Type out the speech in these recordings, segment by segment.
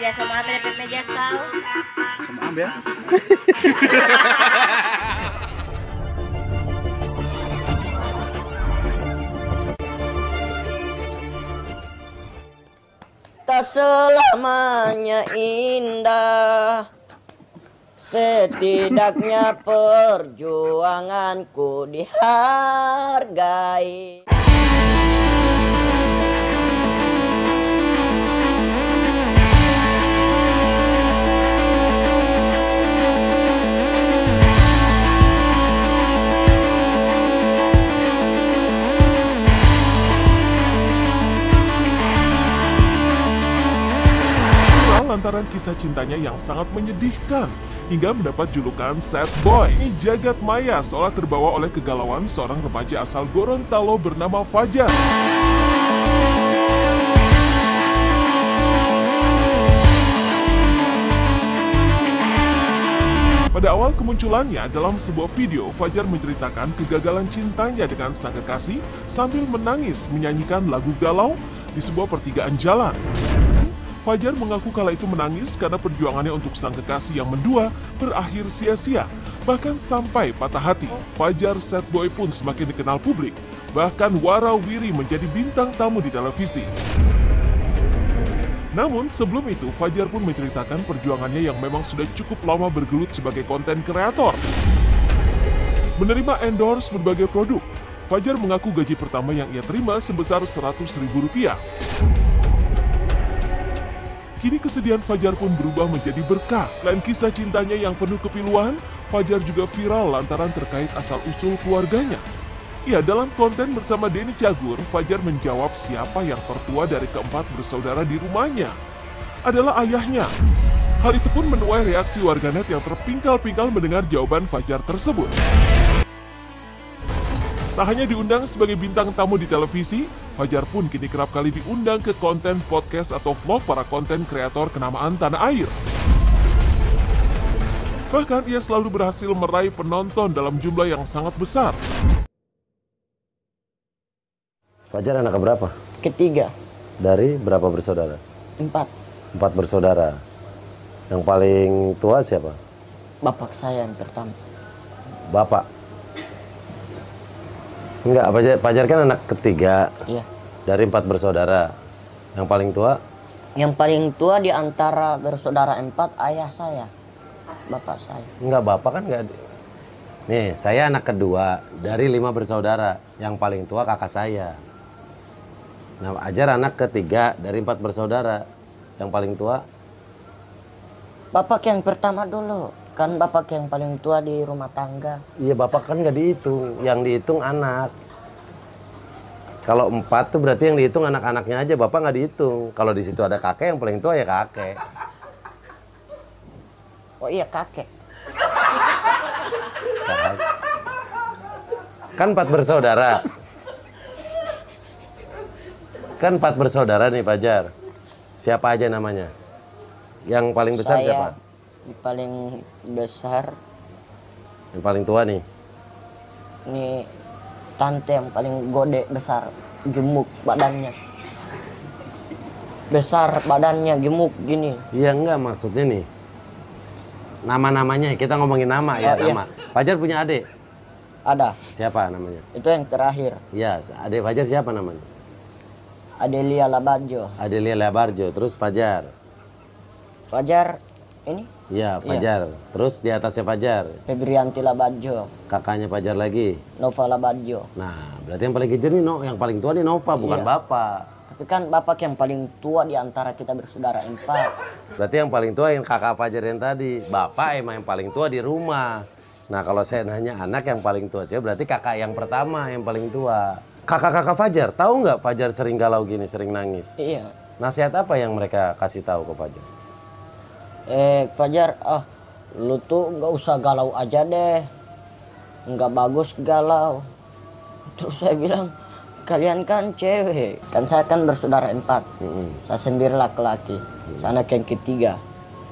Dia sama ambil dapat meja tahu. Sama ambil. Tak selamanya indah, setidaknya perjuanganku dihargai. Lantaran kisah cintanya yang sangat menyedihkan hingga mendapat julukan sad boy. Ini jagat maya seolah terbawa oleh kegalauan seorang remaja asal Gorontalo bernama Fajar. Pada awal kemunculannya, dalam sebuah video, Fajar menceritakan kegagalan cintanya dengan sang kekasih sambil menangis menyanyikan lagu galau di sebuah pertigaan jalan. Fajar mengaku kala itu menangis karena perjuangannya untuk sang kekasih yang mendua berakhir sia-sia, bahkan sampai patah hati. Fajar sad boy pun semakin dikenal publik, bahkan warawiri menjadi bintang tamu di televisi. Namun sebelum itu, Fajar pun menceritakan perjuangannya yang memang sudah cukup lama bergelut sebagai konten kreator. Menerima endorse berbagai produk, Fajar mengaku gaji pertama yang ia terima sebesar Rp100.000. Kini kesedihan Fajar pun berubah menjadi berkah. Selain kisah cintanya yang penuh kepiluan, Fajar juga viral lantaran terkait asal-usul keluarganya. Ya, dalam konten bersama Denny Cagur, Fajar menjawab siapa yang tertua dari keempat bersaudara di rumahnya. Adalah ayahnya. Hal itu pun menuai reaksi warganet yang terpingkal-pingkal mendengar jawaban Fajar tersebut. Tak hanya diundang sebagai bintang tamu di televisi, Fajar pun kini kerap kali diundang ke konten podcast atau vlog para konten kreator kenamaan tanah air. Bahkan ia selalu berhasil meraih penonton dalam jumlah yang sangat besar. Fajar anak keberapa? Ketiga. Dari berapa bersaudara? 4. 4 bersaudara. Yang paling tua siapa? Bapak saya yang pertama. Bapak? Enggak, Fajar kan anak ketiga. Iya. Dari 4 bersaudara. Yang paling tua? Yang paling tua di antara bersaudara 4 ayah saya. Bapak saya. Enggak, bapak kan enggak. Nih, saya anak kedua dari 5 bersaudara. Yang paling tua kakak saya. Nah, Fajar anak ketiga dari 4 bersaudara. Yang paling tua? Bapak yang pertama dulu. Kan bapak yang paling tua di rumah tangga. Iya, bapak kan nggak dihitung. Yang dihitung anak. Kalau 4 tuh berarti yang dihitung anak-anaknya aja. Bapak nggak dihitung. Kalau di situ ada kakek, yang paling tua ya kakek. Oh iya, kakek. Kan 4 bersaudara. Kan 4 bersaudara nih, Fajar. Siapa aja namanya? Yang paling besar siapa? Yang paling besar. Yang paling tua nih? Ini tante yang paling gede besar. Gemuk badannya. Besar badannya, gemuk gini. Iya, enggak, maksudnya nih. Nama-namanya, kita ngomongin nama ya, nama. Iya. Fajar punya adik? Ada. Siapa namanya? Itu yang terakhir. Iya, adik Fajar siapa namanya? Adelia Labarjo. Adelia Labarjo, terus Fajar? Fajar ini? Iya, Fajar. Iya. Terus di atasnya Fajar? Febrianti Labarjo. Kakaknya Fajar lagi? Nova Labarjo. Nah, berarti yang paling kecil nih, yang paling tua nih Nova, bukan bapak. Tapi kan bapak yang paling tua di antara kita bersaudara 4. Berarti yang paling tua yang kakak Fajar yang tadi. Bapak emang yang paling tua di rumah. Nah, kalau saya nanya anak yang paling tua, saya berarti kakak yang pertama yang paling tua. Kakak-kakak Fajar, tahu nggak Fajar sering galau gini, sering nangis? Iya. Nasihat apa yang mereka kasih tahu ke Fajar? Fajar, lu tuh nggak usah galau aja deh. Nggak bagus galau. Terus saya bilang, kalian kan cewek. Kan saya kan bersaudara 4. Saya sendiri laki-laki. Saya anak yang ketiga.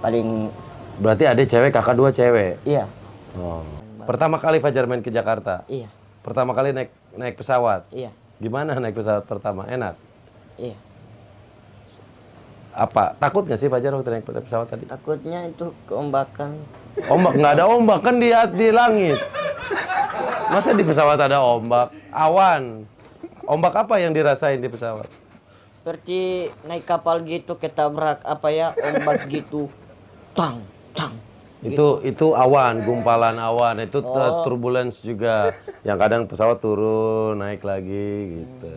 Paling... Berarti ada cewek, kakak 2 cewek? Iya. Oh. Pertama kali Fajar main ke Jakarta? Iya. Pertama kali naik pesawat? Iya. Gimana naik pesawat pertama? Enak? Iya. Apa? Takut nggak sih Fajar waktu naik pesawat tadi? Takutnya itu keombakan. Ombak? Nggak ada ombak, kan di langit. Masa di pesawat ada ombak? Awan. Ombak apa yang dirasain di pesawat? Seperti naik kapal gitu, ketabrak ombak gitu. Tang, tang. Itu awan, gumpalan awan. Itu turbulence juga. Yang kadang pesawat turun, naik lagi gitu.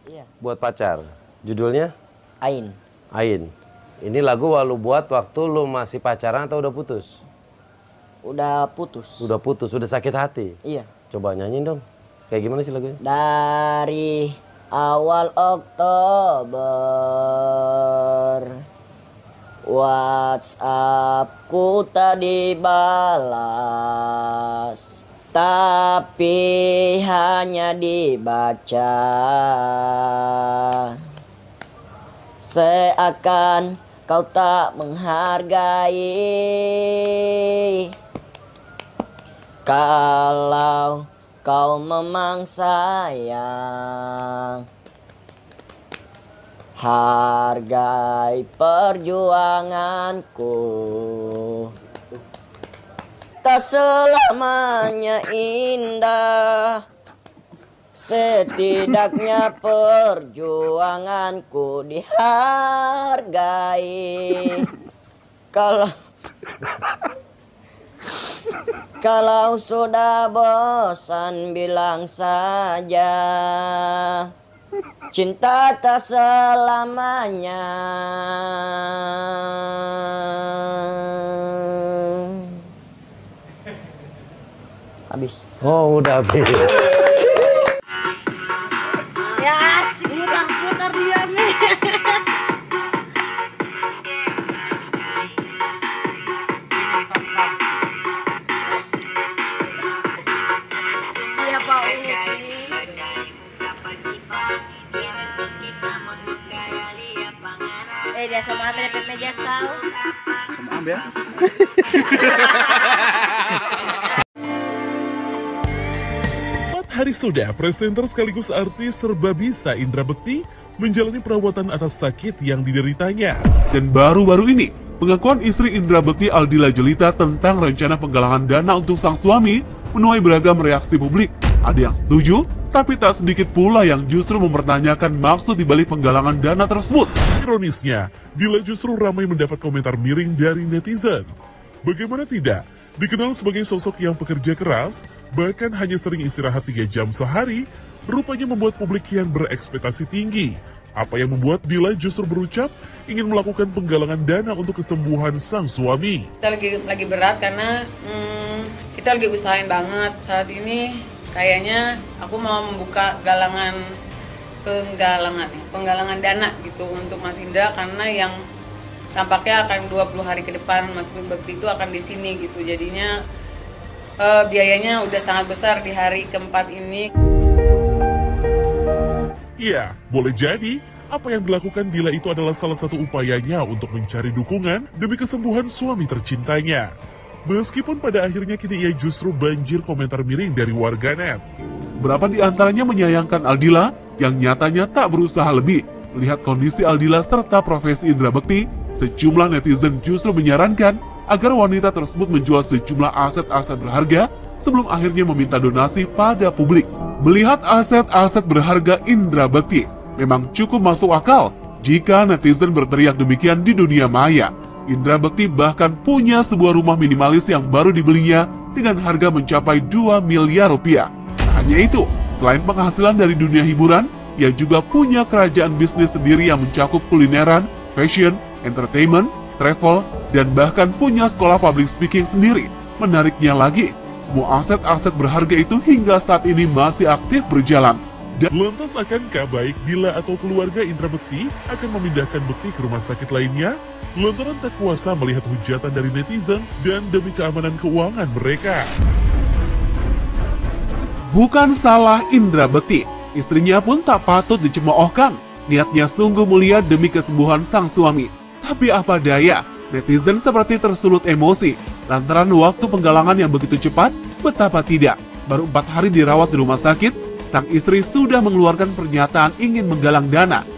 Iya. Buat pacar. Judulnya? Ain. Ain. Ini lagu lu buat waktu lu masih pacaran atau udah putus? Udah putus. Udah putus, udah sakit hati. Iya. Coba nyanyiin dong. Kayak gimana sih lagunya? Dari awal Oktober WhatsAppku tak dibalas, tapi hanya dibaca. Seakan kau tak menghargai. Kalau kau memang sayang, hargai perjuanganku. Tak selamanya indah, setidaknya perjuanganku dihargai. Kalau sudah bosan bilang saja, cinta tak selamanya. Habis. Oh, udah habis. Ya asik, putar-putar dia nih. Iya Pak Uti. Dia sama ambil dapat meja tahu. Sama ambil. 4 hari sudah presenter sekaligus artis serba bisa Indra Bekti menjalani perawatan atas sakit yang dideritanya. Dan baru-baru ini, pengakuan istri Indra Bekti Aldila Jelita tentang rencana penggalangan dana untuk sang suami menuai beragam reaksi publik. Ada yang setuju, tapi tak sedikit pula yang justru mempertanyakan maksud dibalik penggalangan dana tersebut. Ironisnya, Dila justru ramai mendapat komentar miring dari netizen. Bagaimana tidak? Dikenal sebagai sosok yang pekerja keras, bahkan hanya sering istirahat 3 jam sehari, rupanya membuat publik kian berekspektasi tinggi. Apa yang membuat Dila justru berucap ingin melakukan penggalangan dana untuk kesembuhan sang suami. Kita lagi berat karena kita lagi usahain banget saat ini. Kayaknya aku mau membuka penggalangan dana gitu untuk Mas Indra, karena yang tampaknya akan 20 hari ke depan Mas Bekti itu akan di sini gitu. Jadinya biayanya udah sangat besar di hari keempat ini. Iya, boleh jadi apa yang dilakukan Dila itu adalah salah satu upayanya untuk mencari dukungan demi kesembuhan suami tercintanya. Meskipun pada akhirnya kini ia justru banjir komentar miring dari warganet. Berapa di antaranya menyayangkan Aldila yang nyatanya tak berusaha lebih. Melihat kondisi Aldila serta profesi Indra Bekti, sejumlah netizen justru menyarankan agar wanita tersebut menjual sejumlah aset-aset berharga sebelum akhirnya meminta donasi pada publik. Melihat aset-aset berharga Indra Bekti, memang cukup masuk akal jika netizen berteriak demikian di dunia maya. Indra Bekti bahkan punya sebuah rumah minimalis yang baru dibelinya dengan harga mencapai 2 miliar rupiah. Tak hanya itu, selain penghasilan dari dunia hiburan, ia juga punya kerajaan bisnis sendiri yang mencakup kulineran, fashion, entertainment, travel, dan bahkan punya sekolah public speaking sendiri. Menariknya lagi, semua aset-aset berharga itu hingga saat ini masih aktif berjalan. Dan lantas akankah baik Dila atau keluarga Indra Bekti akan memindahkan Bekti ke rumah sakit lainnya? Lantaran tak kuasa melihat hujatan dari netizen dan demi keamanan keuangan mereka. Bukan salah Indra Bekti, istrinya pun tak patut dicemoohkan. Niatnya sungguh mulia demi kesembuhan sang suami. Tapi apa daya, netizen seperti tersulut emosi lantaran waktu penggalangan yang begitu cepat. Betapa tidak, baru 4 hari dirawat di rumah sakit, sang istri sudah mengeluarkan pernyataan ingin menggalang dana